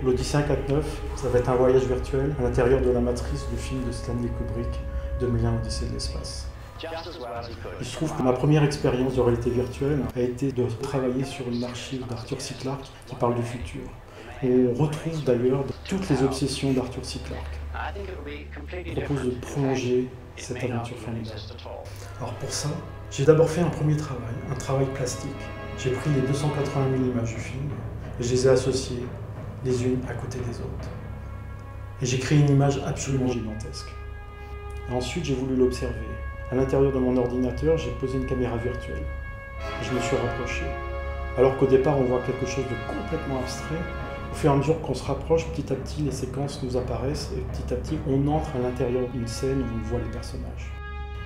L'Odyssée 149, ça va être un voyage virtuel à l'intérieur de la matrice du film de Stanley Kubrick, 2001 Odyssée de l'espace. Il se trouve que ma première expérience de réalité virtuelle a été de travailler sur une archive d'Arthur C. Clarke qui parle du futur. On retrouve d'ailleurs toutes les obsessions d'Arthur C. Clarke. Je propose de prolonger cette aventure formidable. Alors pour ça, j'ai d'abord fait un premier travail, un travail plastique. J'ai pris les 280 000 images du film et je les ai associées les unes à côté des autres. Et j'ai créé une image absolument gigantesque. Et ensuite, j'ai voulu l'observer. À l'intérieur de mon ordinateur, j'ai posé une caméra virtuelle. Et je me suis rapproché. Alors qu'au départ, on voit quelque chose de complètement abstrait, au fur et à mesure qu'on se rapproche, petit à petit, les séquences nous apparaissent et petit à petit, on entre à l'intérieur d'une scène où on voit les personnages.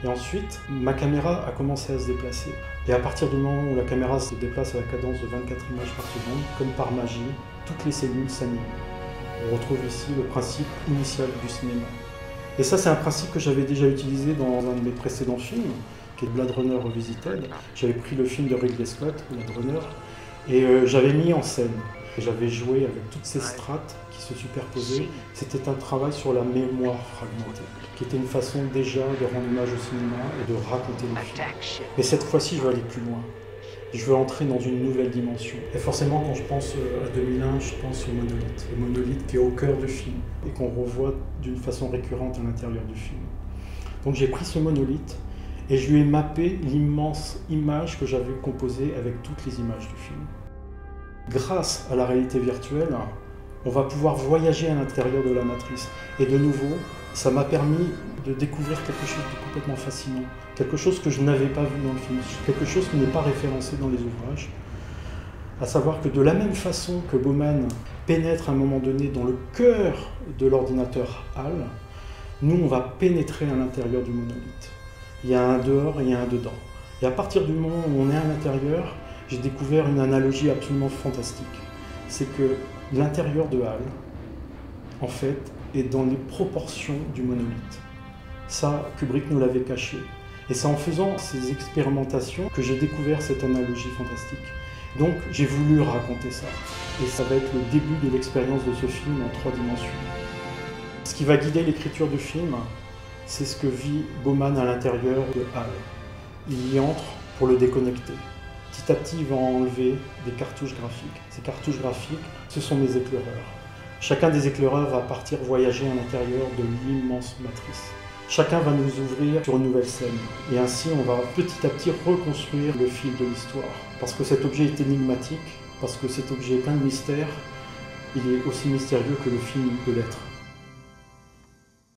Et ensuite, ma caméra a commencé à se déplacer. Et à partir du moment où la caméra se déplace à la cadence de 24 images par seconde, comme par magie, toutes les cellules s'animent. On retrouve ici le principe initial du cinéma. Et ça, c'est un principe que j'avais déjà utilisé dans un de mes précédents films, qui est Blade Runner Revisited. J'avais pris le film de Ridley Scott, Blade Runner, et j'avais mis en scène. J'avais joué avec toutes ces strates qui se superposaient. C'était un travail sur la mémoire fragmentée, qui était une façon déjà de rendre hommage au cinéma et de raconter le film. Mais cette fois-ci, je veux aller plus loin. Je veux entrer dans une nouvelle dimension. Et forcément, quand je pense à 2001, je pense au monolithe. Le monolithe qui est au cœur du film et qu'on revoit d'une façon récurrente à l'intérieur du film. Donc j'ai pris ce monolithe et je lui ai mappé l'immense image que j'avais composée avec toutes les images du film. Grâce à la réalité virtuelle, on va pouvoir voyager à l'intérieur de la matrice. Et de nouveau, ça m'a permis de découvrir quelque chose de complètement fascinant, quelque chose que je n'avais pas vu dans le film, quelque chose qui n'est pas référencé dans les ouvrages, à savoir que de la même façon que Bowman pénètre à un moment donné dans le cœur de l'ordinateur HAL, nous on va pénétrer à l'intérieur du monolithe. Il y a un dehors et il y a un dedans. Et à partir du moment où on est à l'intérieur, j'ai découvert une analogie absolument fantastique. C'est que l'intérieur de HAL, en fait, est dans les proportions du monolithe. Ça, Kubrick nous l'avait caché. Et c'est en faisant ces expérimentations que j'ai découvert cette analogie fantastique. Donc, j'ai voulu raconter ça. Et ça va être le début de l'expérience de ce film en 3 dimensions. Ce qui va guider l'écriture du film, c'est ce que vit Bowman à l'intérieur de HAL. Il y entre pour le déconnecter. Petit à petit, il va enlever des cartouches graphiques. Ces cartouches graphiques, ce sont mes éclaireurs. Chacun des éclaireurs va partir voyager à l'intérieur de l'immense matrice. Chacun va nous ouvrir sur une nouvelle scène. Et ainsi, on va petit à petit reconstruire le fil de l'histoire. Parce que cet objet est énigmatique, parce que cet objet est plein de mystères, il est aussi mystérieux que le film peut l'être.